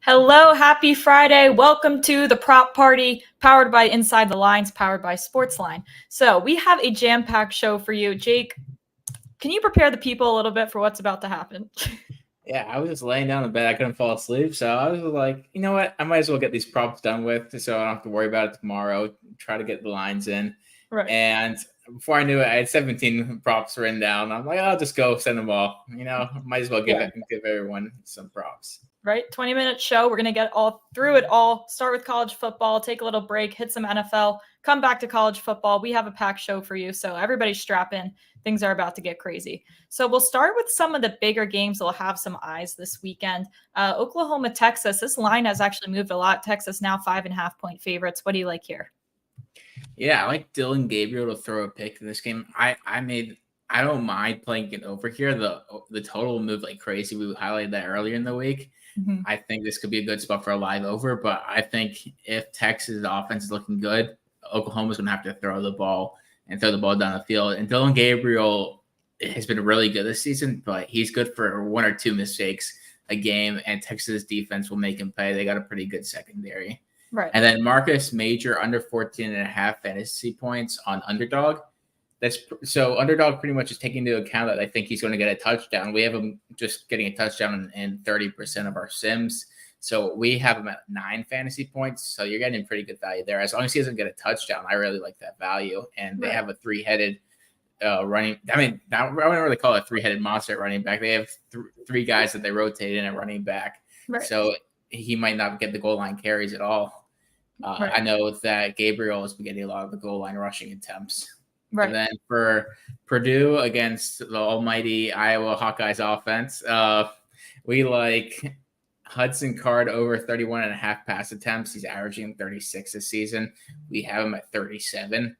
Hello, happy Friday. Welcome to the Prop Party, powered by Inside the Lines, powered by Sportsline. So we have a jam-packed show for you. Jake, can you prepare the people a little bit for what's about to happen? Yeah, I was just laying down in bed. I couldn't fall asleep. So I was like, you know what? I might as well get these props done with so I don't have to worry about it tomorrow. Try to get the lines in. Right. And before I knew it, I had 17 props written down. I'm like, I'll just go send them all. Might as well give everyone some props. Right? 20-minute show. We're going to get all through it all. Start with college football, take a little break, hit some NFL, come back to college football. We have a packed show for you. So everybody strap in. Things are about to get crazy. So we'll start with some of the bigger games that will have some eyes this weekend. Oklahoma, Texas. This line has actually moved a lot. Texas now 5.5-point favorites. What do you like here? Yeah, I like Dylan Gabriel to throw a pick in this game. I don't mind playing it over here. The total moved like crazy. We highlighted that earlier in the week. Mm-hmm. I think this could be a good spot for a live over, but I think if Texas' offense is looking good, Oklahoma's going to have to throw the ball down the field. And Dylan Gabriel has been really good this season, but he's good for one or two mistakes a game, and Texas' defense will make him pay. They got a pretty good secondary. Right. And then Marcus Major under 14.5 fantasy points on Underdog. So Underdog pretty much is taking into account that I think he's going to get a touchdown. We have him just getting a touchdown in 30% of our sims. So we have him at 9 fantasy points. So you're getting pretty good value there. As long as he doesn't get a touchdown, I really like that value. And they have a three-headed running. I mean, I wouldn't really call it a three-headed monster running back. They have three guys that they rotate in at running back. Right. So he might not get the goal line carries at all. I know that Gabriel has been getting a lot of the goal line rushing attempts. Right. And then for Purdue against the almighty Iowa Hawkeyes offense, we like Hudson Card over 31.5 pass attempts. He's averaging 36 this season. We have him at 37.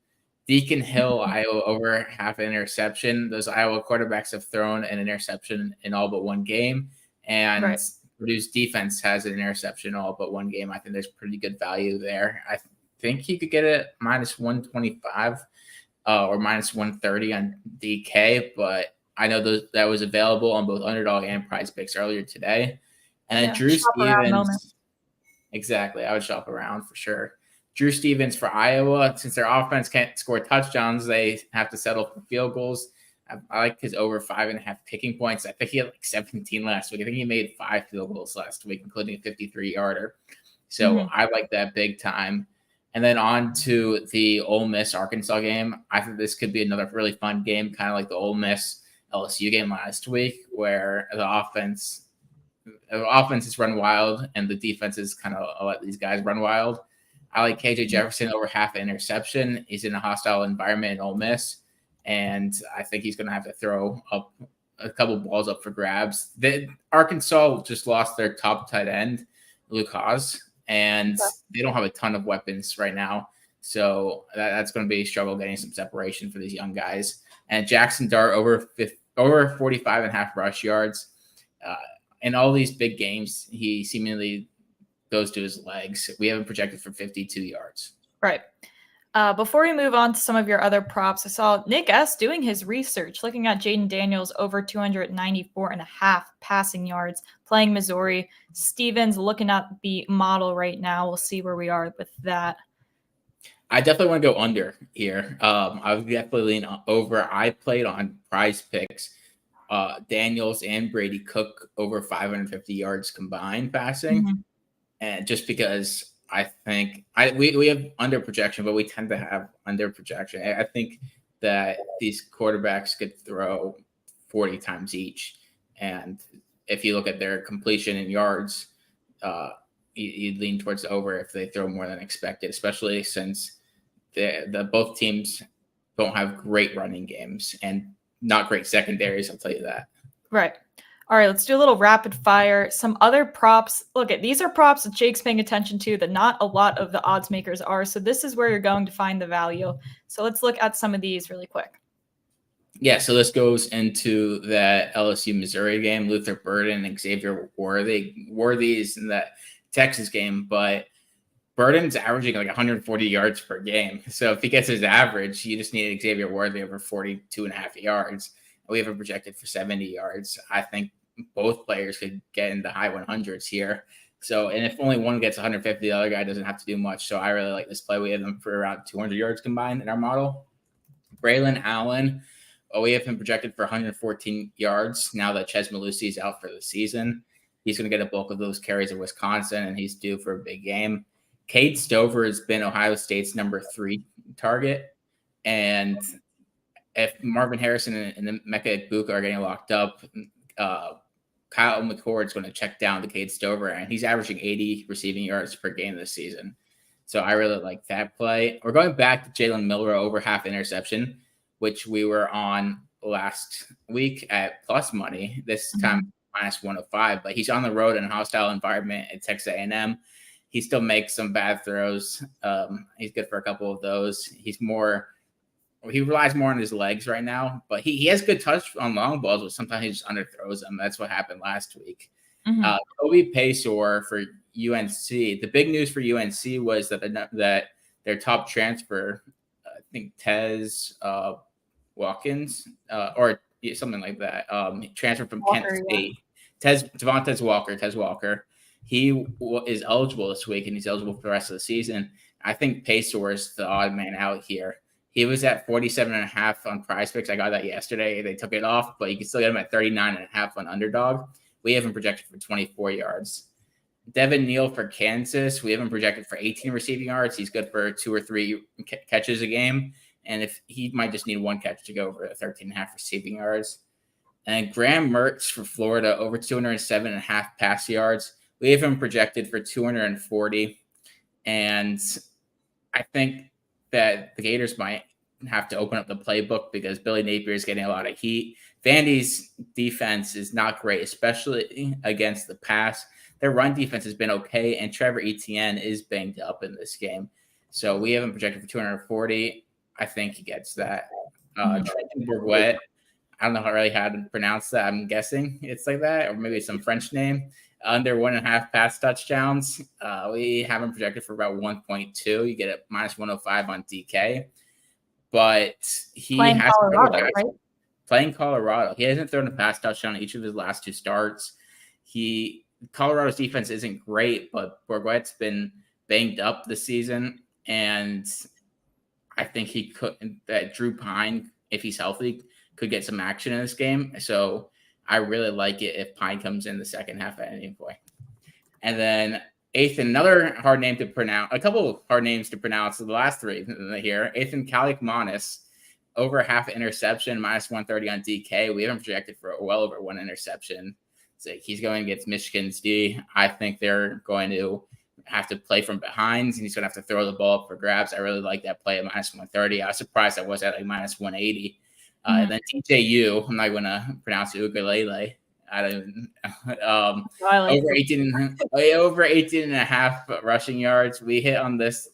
Deacon Hill, Iowa over half an interception. Those Iowa quarterbacks have thrown an interception in all but one game. And Purdue's defense has an interception in all but one game. I think there's pretty good value there. I think you could get it minus 125. Or minus 130 on DK, but I know that was available on both Underdog and Prize Picks earlier today. And then Drew Stevens, exactly, I would shop around for sure. Drew Stevens for Iowa, since their offense can't score touchdowns, they have to settle for field goals. I like his over 5.5 kicking points. I think he had like 17 last week. I think he made 5 field goals last week, including a 53-yarder. So I like that big time. And then on to the Ole Miss-Arkansas game. I think this could be another really fun game, kind of like the Ole Miss-LSU game last week, where the offense is run wild and the defense is kind of let these guys run wild. I like KJ Jefferson over half an interception. He's in a hostile environment in Ole Miss, and I think he's going to have to throw up a couple balls up for grabs. Arkansas just lost their top tight end, Luke Haas. And they don't have a ton of weapons right now. So that's going to be a struggle getting some separation for these young guys. And Jackson Dart over 45.5 rush yards. In all these big games, he seemingly goes to his legs. We have him projected for 52 yards. Right. Before we move on to some of your other props, I saw Nick S. doing his research, looking at Jaden Daniels over 294.5 passing yards, playing Missouri. Stevens looking at the model right now. We'll see where we are with that. I definitely want to go under here. I would definitely lean over. I played on Prize Picks. Daniels and Brady Cook over 550 yards combined passing. And just because I think we have under projection, but we tend to have under projection. I think that these quarterbacks could throw 40 times each. And if you look at their completion in yards, you'd lean towards the over if they throw more than expected, especially since the both teams don't have great running games and not great secondaries. I'll tell you that. Right. All right, let's do a little rapid fire. Some other props. Look, these are props that Jake's paying attention to that not a lot of the odds makers are. So this is where you're going to find the value. So let's look at some of these really quick. Yeah, so this goes into that LSU Missouri game. Luther Burden and Xavier Worthy's in that Texas game, but Burden's averaging like 140 yards per game. So if he gets his average, you just need Xavier Worthy over 42.5 yards. We have it projected for 70 yards. I think both players could get in the high 100s here. So, and if only one gets 150, the other guy doesn't have to do much. So I really like this play. We have them for around 200 yards combined in our model. Braylon Allen, we have him projected for 114 yards now that Ches Malusi is out for the season. He's going to get a bulk of those carries in Wisconsin, and he's due for a big game. Cade Stover has been Ohio State's number 3 target. And if Marvin Harrison and Mecca Igbukwe are getting locked up, Kyle McCord is going to check down to Cade Stover, and he's averaging 80 receiving yards per game this season. So I really like that play. We're going back to Jalen Milroe over half interception, which we were on last week at plus money. This time minus 105, but he's on the road in a hostile environment at Texas A&M. He still makes some bad throws. He's good for a couple of those. He relies more on his legs right now, but he has good touch on long balls, but sometimes he just underthrows them. That's what happened last week. Kobe Paysour for UNC. The big news for UNC was that their top transfer, I think Tez Watkins, or something like that, transferred from Kent State. Tez Walker. He is eligible this week, and he's eligible for the rest of the season. I think Paysour is the odd man out here. He was at 47.5 on Prize Picks. I got that yesterday. They took it off, but you can still get him at 39.5 on Underdog. We have him projected for 24 yards. Devin Neal for Kansas. We have him projected for 18 receiving yards. He's good for 2 or 3 catches a game. And if he might just need 1 catch to go over 13.5 receiving yards. And Graham Mertz for Florida over 207.5 pass yards. We have him projected for 240. And I think that the Gators might have to open up the playbook because Billy Napier is getting a lot of heat. Vandy's defense is not great, especially against the pass. Their run defense has been okay, and Trevor Etienne is banged up in this game. So we have him projected for 240. I think he gets that. Trenton Bourguet, I don't know really how to pronounce that. I'm guessing it's like that, or maybe some French name. Under 1.5 pass touchdowns. We have him projected for about 1.2. You get it minus 105 on DK. But he playing has Colorado, right? Playing Colorado. He hasn't thrown a pass touchdown in each of his last 2 starts. Colorado's defense isn't great, but Bourguet's been banged up this season. And I think that Drew Pine, if he's healthy, could get some action in this game. So I really like it if Pine comes in the second half at any point. And then Ethan, another hard name to pronounce, a couple of hard names to pronounce, the last 3 here. Ethan Kaliakmanis, over half interception, minus 130 on DK. We have him projected for well over 1 interception. So he's going against Michigan's D. I think they're going to have to play from behind, and he's going to have to throw the ball up for grabs. I really like that play at minus 130. I was surprised I was at like minus 180. And then TJU, I'm not going to pronounce it, ukulele. I don't over 18 and a half rushing yards. We hit on this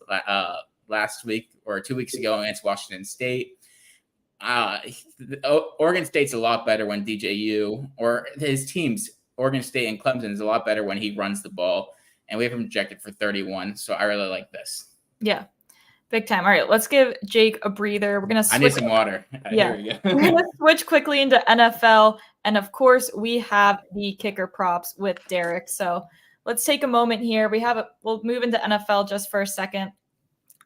last week or 2 weeks ago against Washington State. Oregon State's a lot better when DJU or his teams, Oregon State and Clemson, is a lot better when he runs the ball. And we have him projected for 31. So I really like this. Yeah. Big time. All right, let's give Jake a breather. We're going to switch. I need some water. Yeah. Here we go. We're going to switch quickly into NFL. And of course, we have the kicker props with Derek. So let's take a moment here. We'll move into NFL just for a second.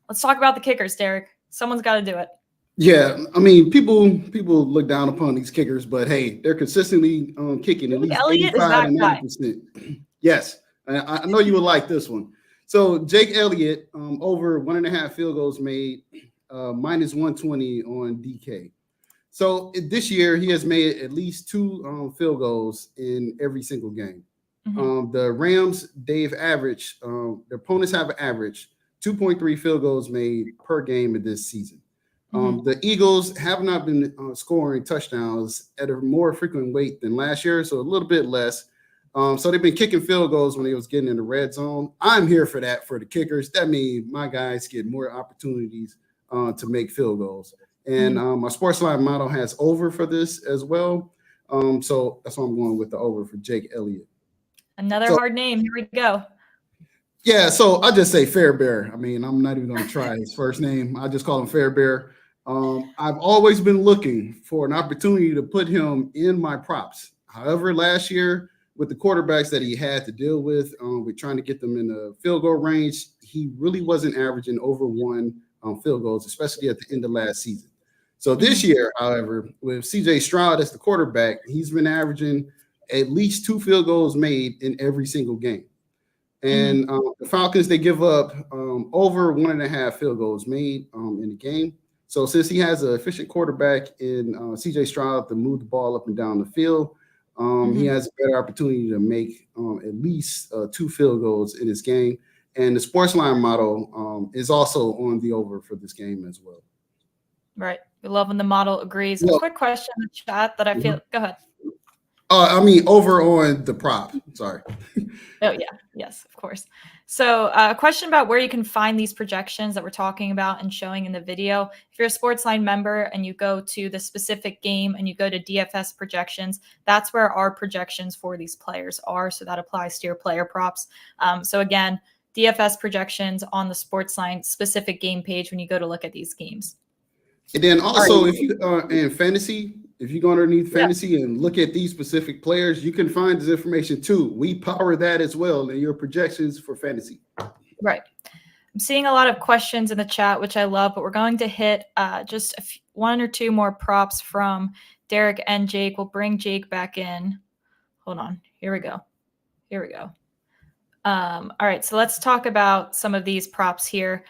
Let's talk about the kickers, Derek. Someone's got to do it. Yeah, I mean, people look down upon these kickers, but hey, they're consistently kicking at least 85 and 90%. Yes, I know you would like this one. So Jake Elliott, over 1.5 field goals made, minus 120 on DK. So this year he has made at least 2 field goals in every single game. The Rams, their opponents have an average 2.3 field goals made per game in this season. The Eagles have not been scoring touchdowns at a more frequent rate than last year, so a little bit less. So they've been kicking field goals when they was getting in the red zone. I'm here for that for the kickers. That means my guys get more opportunities to make field goals. And my Sportsline model has over for this as well. So that's why I'm going with the over for Jake Elliott. Another hard name. Here we go. Yeah, so I just say Fairbear. I mean, I'm not even going to try his first name. I just call him Fairbear. I've always been looking for an opportunity to put him in my props. However, last year with the quarterbacks that he had to deal with trying to get them in the field goal range, he really wasn't averaging over one field goals, especially at the end of last season. So this year, however, with CJ Stroud as the quarterback, he's been averaging at least 2 field goals made in every single game. And the Falcons, they give up over 1.5 field goals made in the game. So since he has an efficient quarterback in CJ Stroud to move the ball up and down the field, he has a better opportunity to make at least 2 field goals in this game. And the Sportsline model is also on the over for this game as well. Right. We love when the model agrees. A quick question in the chat that I feel. Go ahead. I mean, over on the prop. Sorry. Oh, yeah. Yes, of course. So a question about where you can find these projections that we're talking about and showing in the video. If you're a Sportsline member and you go to the specific game and you go to DFS projections, that's where our projections for these players are. So that applies to your player props. So again, DFS projections on the Sportsline specific game page when you go to look at these games. And then also, if you are in fantasy, if you go underneath fantasy and look at these specific players, you can find this information too. We power that as well in your projections for fantasy. Right. I'm seeing a lot of questions in the chat, which I love, but we're going to hit just one or two more props from Derek and Jake. We'll bring Jake back in. Hold on. Here we go. All right. So let's talk about some of these props here.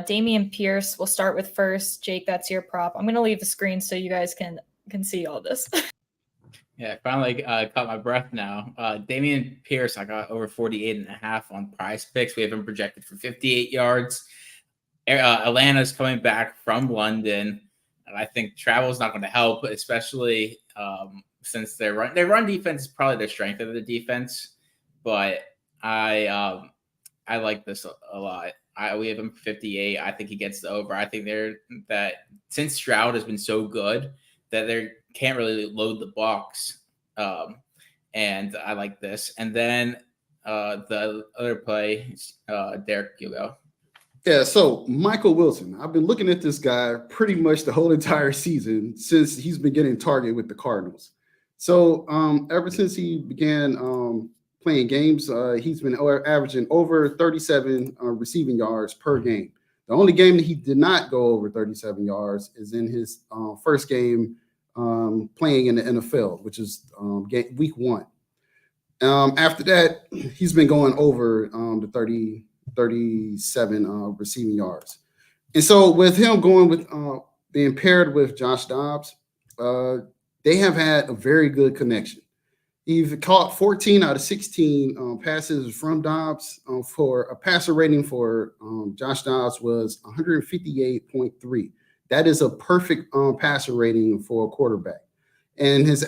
Damian Pierce, we'll start with first. Jake, that's your prop. I'm going to leave the screen so you guys can see all this. Yeah, I finally caught my breath now. Damian Pierce, I got over 48.5 on Prize Picks. We have him projected for 58 yards. Atlanta's coming back from London, and I think travel is not going to help, especially since their run defense is probably their strength of the defense. But I like this a lot. We have him for 58. I think he gets the over. I think that since Stroud has been so good that they can't really load the box. And I like this. And then the other play, Derek, you go. Yeah, so Michael Wilson. I've been looking at this guy pretty much the whole entire season since he's been getting targeted with the Cardinals. So ever since he began playing games, he's been averaging over 37 receiving yards per game. The only game that he did not go over 37 yards is in his first game playing in the NFL, which is week 1. After that, he's been going over the 37 receiving yards. And so with him going with being paired with Josh Dobbs, they have had a very good connection. He's caught 14 out of 16 passes from Dobbs. For a passer rating for Josh Dobbs was 158.3. That is a perfect passer rating for a quarterback. And his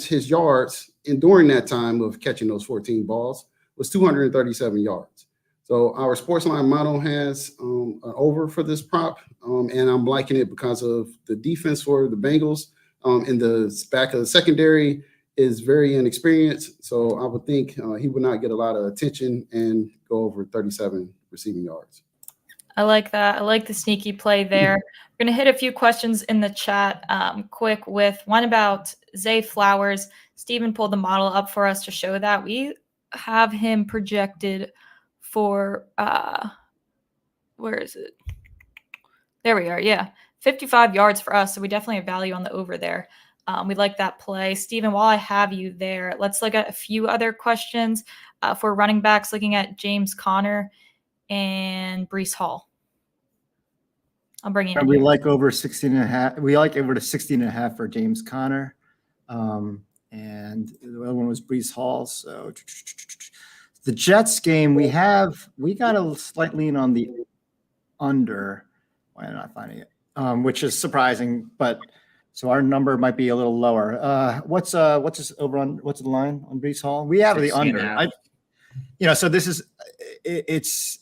his yards during that time of catching those 14 balls was 237 yards. So our Sportsline model has an over for this prop, and I'm liking it because of the defense for the Bengals in the back of the secondary is very inexperienced. So I would think he would not get a lot of attention and go over 37 receiving yards. I like that. I like the sneaky play there. We're going to hit a few questions in the chat quick with one about Zay Flowers. Steven pulled the model up for us to show that. We have him projected for, where is it? There we are. Yeah. 55 yards for us. So we definitely have value on the over there. We like that play. Steven, while I have you there, let's look at a few other questions for running backs, looking at James Conner and Breece Hall. I'll bring you in. We like over 16.5. We like over to 16.5 for James Conner. And the other one was Breece Hall. So the Jets game, we got a slight lean on the under. Why am I not finding it? which is surprising. But so our number might be a little lower. What's this over on? What's the line on Brees Hall? We have the under. So this is it's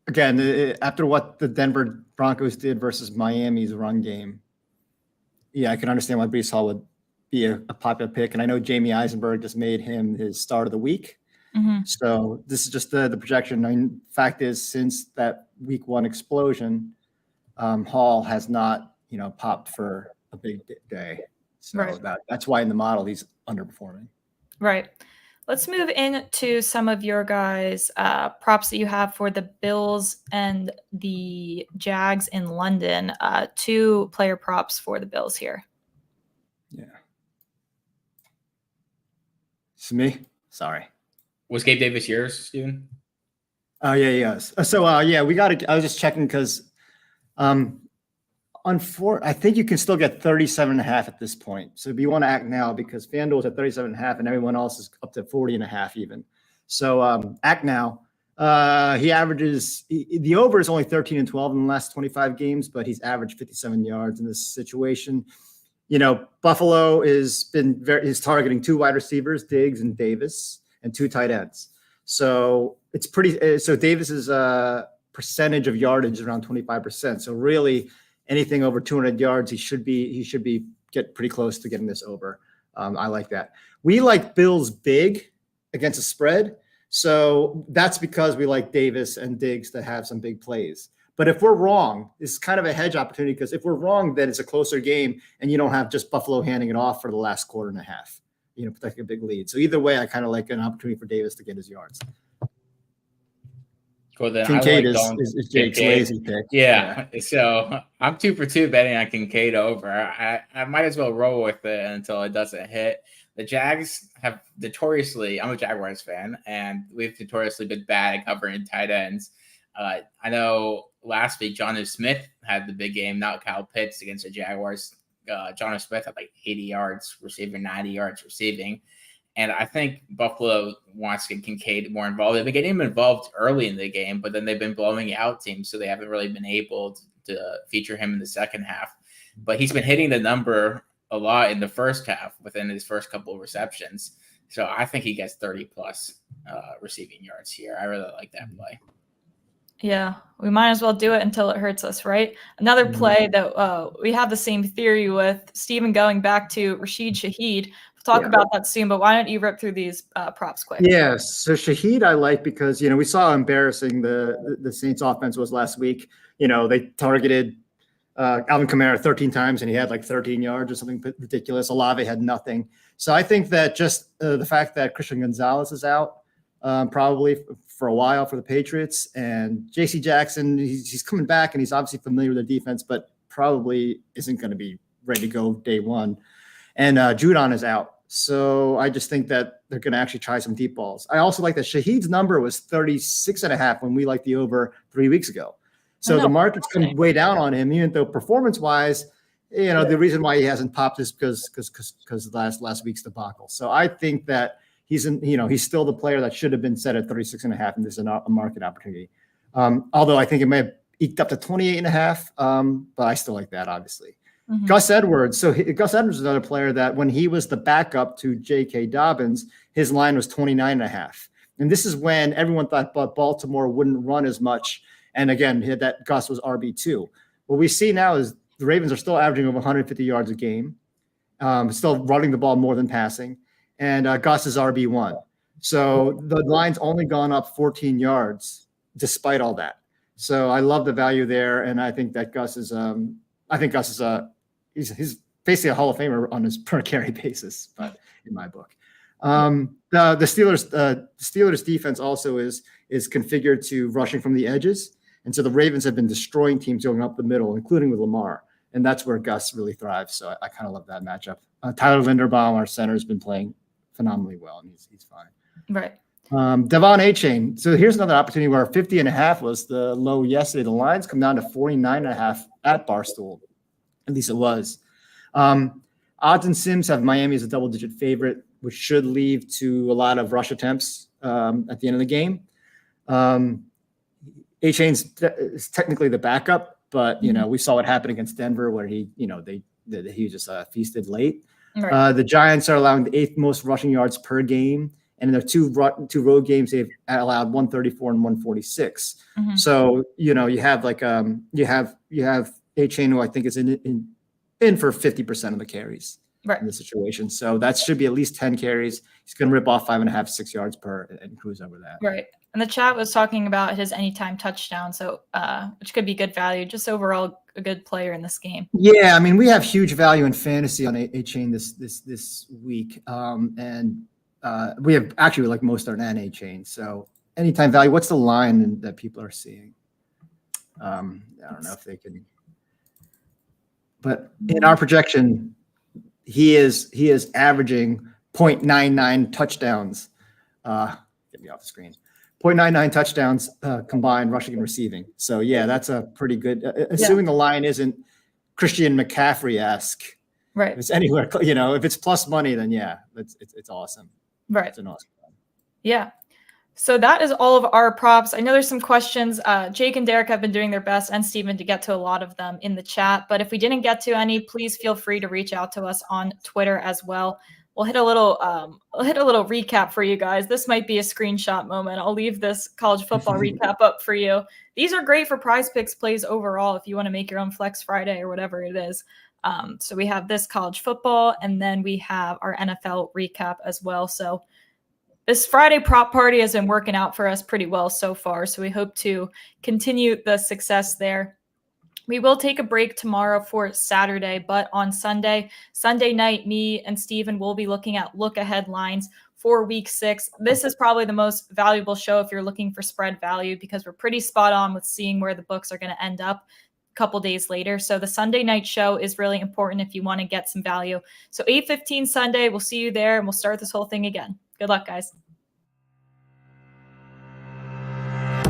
again after what the Denver Broncos did versus Miami's run game. Yeah, I can understand why Brees Hall would be a popular pick, and I know Jamie Eisenberg just made him his start of the week. Mm-hmm. So this is just the projection. I mean, fact is, since that week 1 explosion, Hall has not, popped for a big day. So right. that's why in the model he's underperforming. Right. Let's move into some of your guys' props that you have for the Bills and the Jags in London. 2 player props for the Bills here. Yeah. It's me. Sorry. Was Gabe Davis yours, Steven? Oh, yeah, yes. So, we got to – I was just checking because I think you can still get 37.5 at this point. So if you want to act now, because FanDuel is at 37.5 and everyone else is up to 40.5 even. So act now. He averages – the over is only 13 and 12 in the last 25 games, but he's averaged 57 yards in this situation. Buffalo is targeting 2 wide receivers, Diggs and Davis, and 2 tight ends. So it's pretty. So Davis's percentage of yardage is around 25%. So really, anything over 200 yards, he should be get pretty close to getting this over. I like that. We like Bills big against a spread. So that's because we like Davis and Diggs to have some big plays. But if we're wrong, it's kind of a hedge opportunity, because if we're wrong, then it's a closer game and you don't have just Buffalo handing it off for the last quarter and a half, protecting a big lead. So either way, I kind of like an opportunity for Davis to get his yards. Cool, then Kincaid is Jake's lazy pick. Yeah. So I'm 2 for 2 betting on Kincaid over. I might as well roll with it until it doesn't hit. The Jags have notoriously, I'm a Jaguars fan, and we've notoriously been bad at covering tight ends. I know last week, Jonnu Smith had the big game, not Kyle Pitts, against the Jaguars. Jonnu Smith had like 80 yards receiving, 90 yards receiving. And I think Buffalo wants to get Kincaid more involved. They've been getting him involved early in the game, but then they've been blowing out teams, so they haven't really been able to feature him in the second half. But he's been hitting the number a lot in the first half within his first couple of receptions. So I think he gets 30-plus receiving yards here. I really like that play. Yeah, we might as well do it until it hurts us, right? Another play that we have the same theory with, Steven, going back to Rashid Shaheed. We'll talk about that soon, but why don't you rip through these props quick? Yeah, so Shaheed I like because, we saw how embarrassing the Saints offense was last week. They targeted Alvin Kamara 13 times and he had like 13 yards or something ridiculous. Olave had nothing. So I think that just the fact that Christian Gonzalez is out probably for a while for the Patriots, and J.C. Jackson, he's coming back and he's obviously familiar with the defense, but probably isn't going to be ready to go day one. And Judon is out. So I just think that they're going to actually try some deep balls. I also like that Shaheed's number was 36.5 when we liked the over 3 weeks ago. So the market's come way down on him, even though performance-wise, the reason why he hasn't popped is because last week's debacle. So I think that he's still the player that should have been set at 36.5, and this is a market opportunity. Although I think it may have eked up to 28.5, but I still like that, obviously. Mm-hmm. Gus Edwards. So Gus Edwards is another player that when he was the backup to J.K. Dobbins, his line was 29.5. And this is when everyone thought Baltimore wouldn't run as much. And again, that Gus was RB2. What we see now is the Ravens are still averaging over 150 yards a game, still running the ball more than passing. And Gus is RB1. So the line's only gone up 14 yards despite all that. So I love the value there. And I think that Gus is he's basically a Hall of Famer on his per carry basis, but in my book. The Steelers defense also is configured to rushing from the edges. And so the Ravens have been destroying teams going up the middle, including with Lamar. And that's where Gus really thrives. So I kind of love that matchup. Tyler Linderbaum, our center, has been playing phenomenally well, and he's fine. Right. Devon Achane. So here's another opportunity where 50.5 was the low yesterday. The lines come down to 49.5 at Barstool. At least it was. Odds and Sims have Miami as a double-digit favorite, which should lead to a lot of rush attempts at the end of the game. Achane's is technically the backup, but we saw what happened against Denver, where he just feasted late. Right. The Giants are allowing the 8th most rushing yards per game, and in their two road games, they've allowed 134 and 146. Mm-hmm. So you have you have A-Chain, who I think is in for 50% of the carries in the situation. So that should be at least 10 carries. He's going to rip off 5.5, 6 yards per and cruise over that. Right. And the chat was talking about his anytime touchdown, so which could be good value. Just overall, a good player in this game. Yeah, I mean, we have huge value in fantasy on A-Chain this week, and we have actually like most are an A-Chain. So anytime value. What's the line that people are seeing? I don't know if they can, but in our projection, he is averaging 0.99 touchdowns. Get me off the screen. 0.99 touchdowns combined rushing and receiving. So yeah, that's a pretty good. Assuming the line isn't Christian McCaffrey-esque, right? If it's anywhere, if it's plus money, then yeah, it's awesome. Right. It's an awesome one. Yeah. So that is all of our props. I know there's some questions. Jake and Derek have been doing their best, and Steven, to get to a lot of them in the chat. But if we didn't get to any, please feel free to reach out to us on Twitter as well. We'll hit a little recap for you guys. This might be a screenshot moment. I'll leave this college football recap up for you. These are great for Prize Picks plays overall if you want to make your own Flex Friday or whatever it is. So we have this college football, and then we have our NFL recap as well. So this Friday prop party has been working out for us pretty well so far. So we hope to continue the success there. We will take a break tomorrow for Saturday, but on Sunday night, me and Steven will be looking at look-ahead lines for Week 6. This is probably the most valuable show if you're looking for spread value, because we're pretty spot on with seeing where the books are going to end up a couple days later. So the Sunday night show is really important if you want to get some value. So 8:15 Sunday, we'll see you there, and we'll start this whole thing again. Good luck, guys.